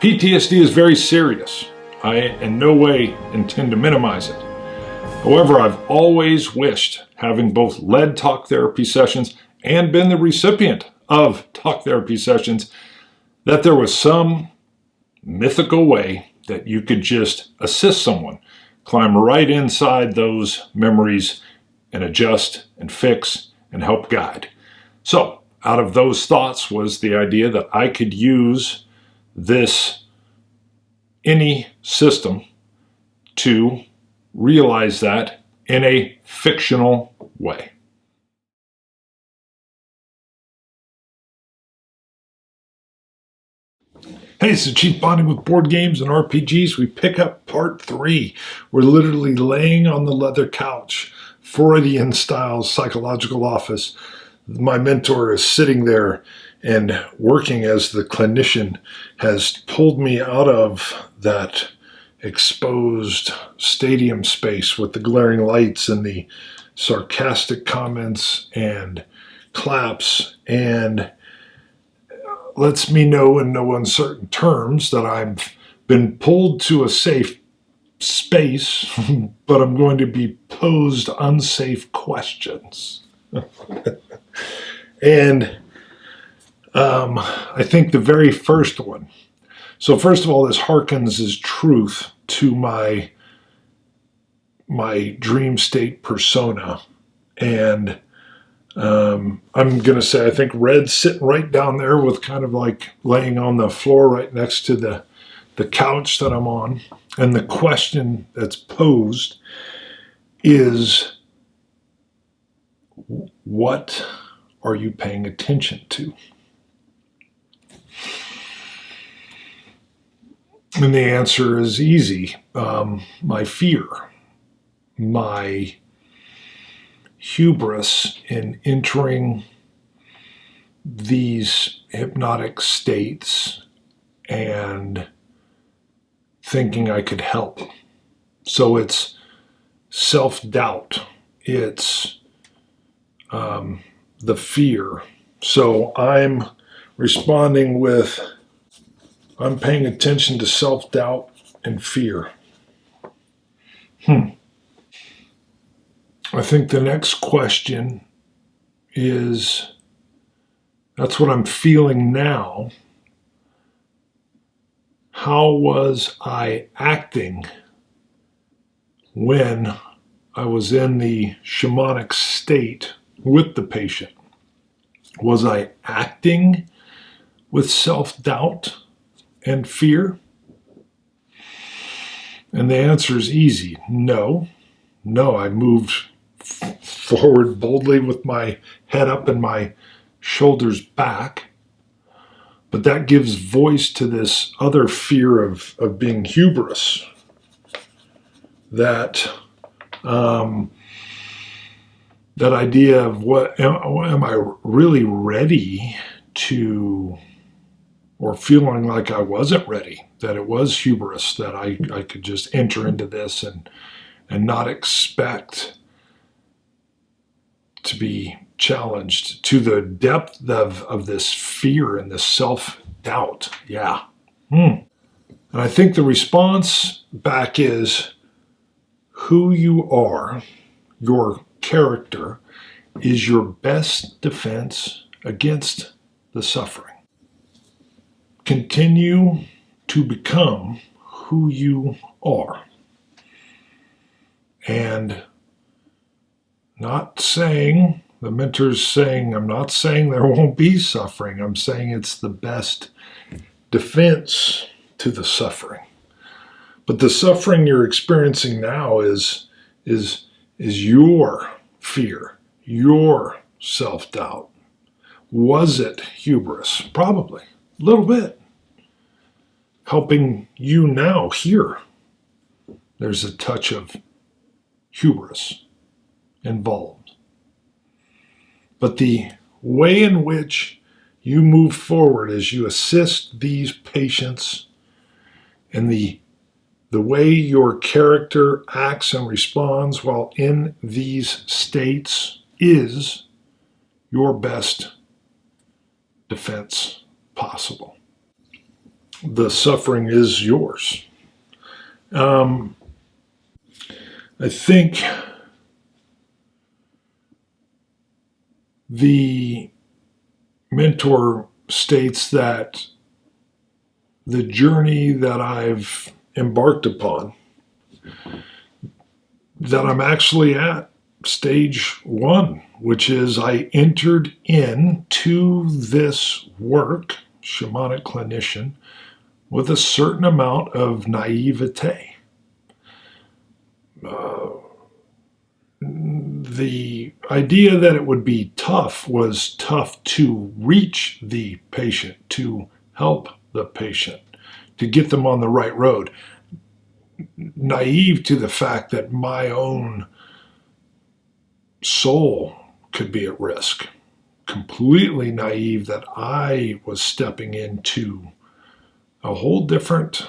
PTSD is very serious. I in no way intend to minimize it. However, I've always wished, having both led talk therapy sessions and been the recipient of talk therapy sessions, that there was some mythical way that you could just assist someone, climb right inside those memories and adjust and fix and help guide. So, out of those thoughts was the idea that I could use this ENI system to realize that in a fictional way. Hey, this is Chief Bonding with Board Games and RPGs. We pick up part 3. We're literally laying on the leather couch, Freudian-style psychological office. My mentor is sitting there and working as the clinician has pulled me out of that exposed stadium space with the glaring lights and the sarcastic comments and claps, and lets me know in no uncertain terms that I've been pulled to a safe space, but I'm going to be posed unsafe questions. And I think the very first one. So first of all, this harkens as truth to my dream state persona. And I'm going to say, I think Red's sitting right down there with kind of like laying on the floor right next to the couch that I'm on. And the question that's posed is, what are you paying attention to? And the answer is easy. My fear, my hubris in entering these hypnotic states and thinking I could help. So it's self-doubt. It's the fear. So I'm responding with, I'm paying attention to self-doubt and fear. I think the next question is, that's what I'm feeling now. How was I acting when I was in the shamanic state with the patient? Was I acting with self-doubt and fear? And the answer is easy. No, I moved forward boldly with my head up and my shoulders back. But that gives voice to this other fear of being hubris. That idea of what am I really ready to, or feeling like I wasn't ready, that it was hubris, that I could just enter into this and not expect to be challenged to the depth of this fear and this self-doubt. Yeah. And I think the response back is, who you are, your character, is your best defense against the suffering. Continue to become who you are. And not saying, the mentor's saying, I'm not saying there won't be suffering. I'm saying it's the best defense to the suffering. But the suffering you're experiencing now is your fear, your self-doubt. Was it hubris? Probably. A little bit. Helping you now here. There's a touch of hubris involved. But the way in which you move forward as you assist these patients, and the way your character acts and responds while in these states is your best defense possible. the suffering is yours. I think the mentor states that the journey that I've embarked upon, that I'm actually at stage one, which is I entered into this work, Shamanic Clinician, with a certain amount of naivete. The idea that it would be tough was tough to reach the patient, to help the patient, to get them on the right road. Naive to the fact that my own soul could be at risk. Completely naive that I was stepping into a whole different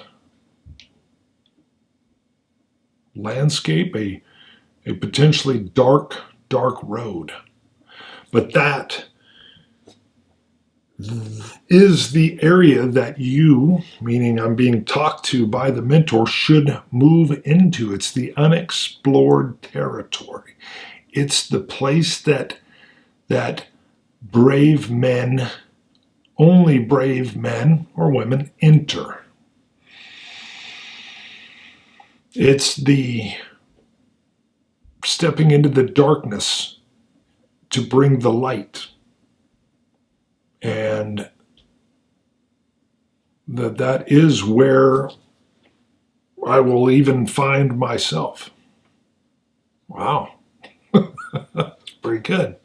landscape, a potentially dark road. But that is the area that you, meaning I'm being talked to by the mentor, should move into. It's the unexplored territory. It's the place that brave men, only brave men or women enter. It's the stepping into the darkness to bring the light. And that is where I will even find myself. Wow. That's pretty good.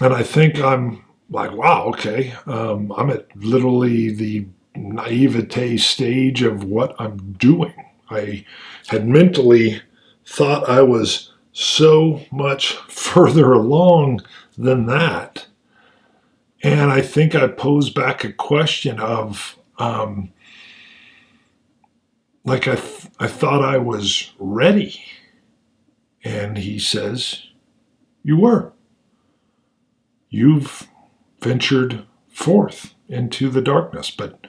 And I think I'm like, wow, okay. I'm at literally the naivete stage of what I'm doing. I had mentally thought I was so much further along than that. And I think I posed back a question of, I thought I was ready. And he says, you were. You've ventured forth into the darkness, but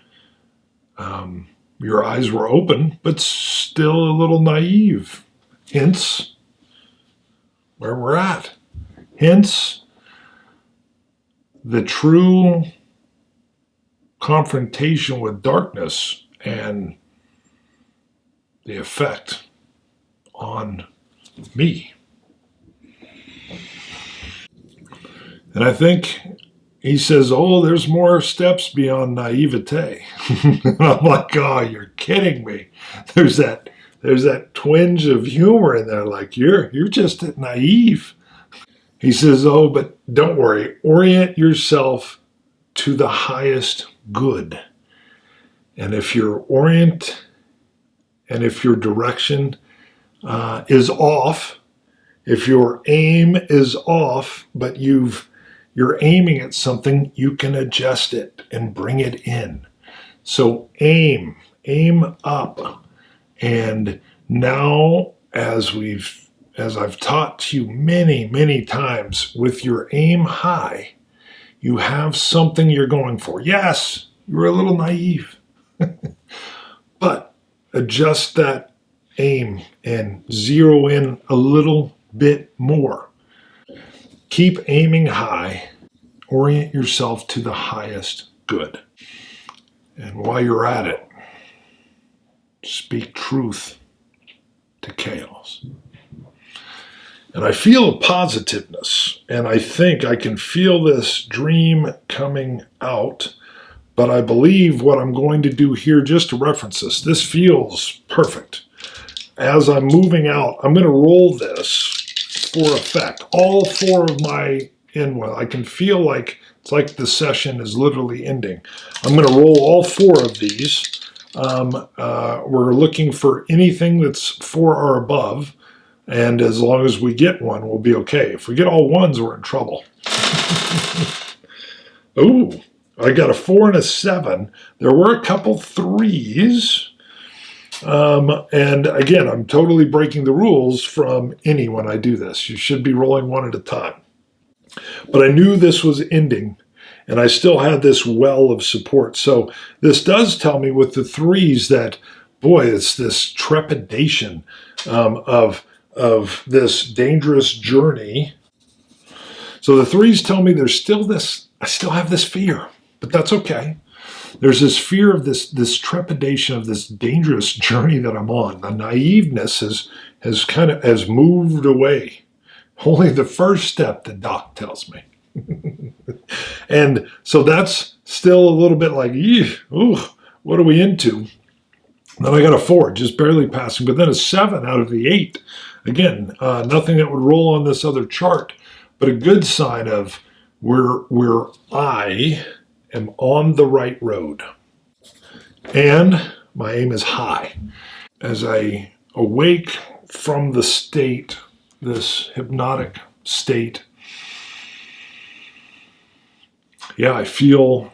your eyes were open, but still a little naive. Hence, where we're at. Hence, the true confrontation with darkness and the effect on me. And I think he says, oh, there's more steps beyond naivete. And I'm like, oh, you're kidding me. There's that twinge of humor in there, like you're just naive. He says, oh, but don't worry, orient yourself to the highest good. And if your direction is off, if your aim is off, but you're aiming at something, you can adjust it and bring it in. So aim up. And now, as I've taught to you many, many times, with your aim high, you have something you're going for. Yes, you're a little naive, but adjust that aim and zero in a little bit more. Keep aiming high. Orient yourself to the highest good. And while you're at it, speak truth to chaos. And I feel a positiveness, and I think I can feel this dream coming out, but I believe what I'm going to do here, just to reference this feels perfect. As I'm moving out, I'm going to roll this for effect. All four of my I can feel like it's like the session is literally ending. I'm going to roll all four of these. We're looking for anything that's 4 or above, and as long as we get one, we'll be okay. If we get all ones, we're in trouble. Ooh, I got a 4 and a 7. There were a couple 3s. And again, I'm totally breaking the rules from ENI when I do this. You should be rolling one at a time. But I knew this was ending, And I still had this well of support. So this does tell me with the threes that, boy, it's this trepidation of this dangerous journey. So the threes tell me there's still this, I still have this fear, but that's okay. There's this fear of this trepidation of this dangerous journey that I'm on. The naiveness has moved away. Only the first step, the doc tells me. And so that's still a little bit like, ooh, what are we into? Then I got a 4, just barely passing, but then a 7 out of the 8. Again, nothing that would roll on this other chart, but a good sign of where I am on the right road. And my aim is high. As I awake from the state, this hypnotic state, yeah, I feel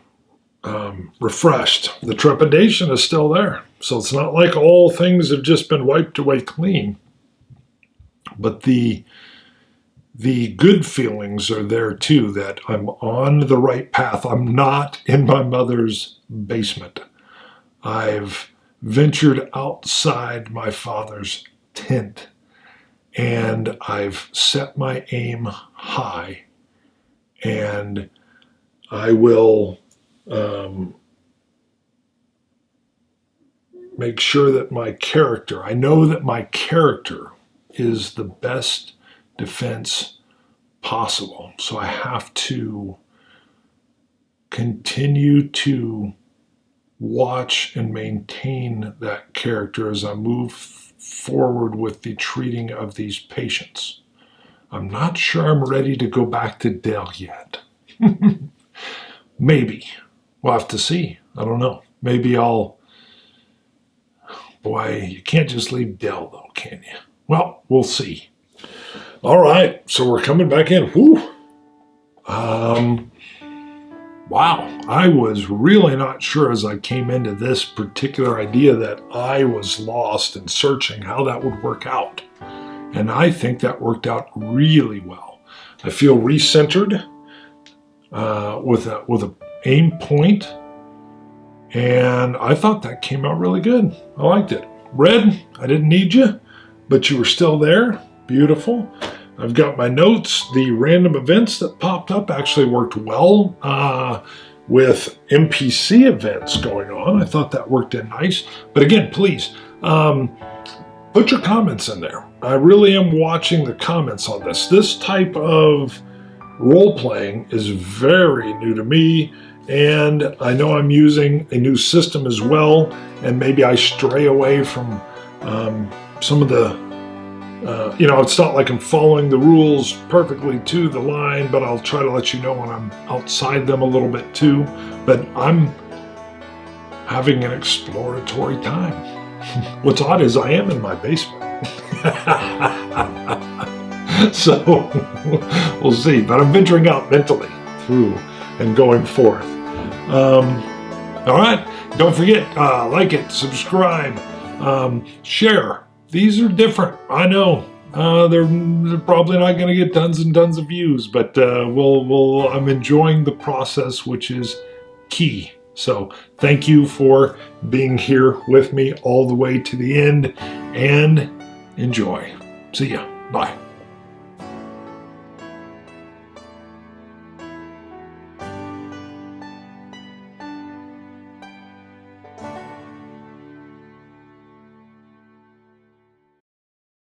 refreshed. The trepidation is still there. So it's not like all things have just been wiped away clean. But the good feelings are there too, that I'm on the right path. I'm not in my mother's basement. I've ventured outside my father's tent, and I've set my aim high, and I will make sure that I know that my character is the best defense possible. So I have to continue to watch and maintain that character as I move forward with the treating of these patients. I'm not sure I'm ready to go back to Dell yet. Maybe. We'll have to see. I don't know. Maybe Boy, you can't just leave Dell though, can you? Well, we'll see. All right, so we're coming back in. Whew. Wow, I was really not sure as I came into this particular idea that I was lost and searching how that would work out. And I think that worked out really well. I feel recentered with a aim point, and I thought that came out really good. I liked it. Red, I didn't need you, but you were still there. Beautiful. I've got my notes. The random events that popped up actually worked well with NPC events going on. I thought that worked in nice. But again, please put your comments in there. I really am watching the comments on this. This type of role-playing is very new to me, and I know I'm using a new system as well, and maybe I stray away from some of the it's not like I'm following the rules perfectly to the line, but I'll try to let you know when I'm outside them a little bit too. But I'm having an exploratory time. What's odd is I am in my basement. So we'll see. But I'm venturing out mentally through and going forth. All right. Don't forget, like it, subscribe, share. These are different. I know. They're probably not going to get tons and tons of views, but I'm enjoying the process, which is key. So thank you for being here with me all the way to the end, and enjoy. See ya. Bye.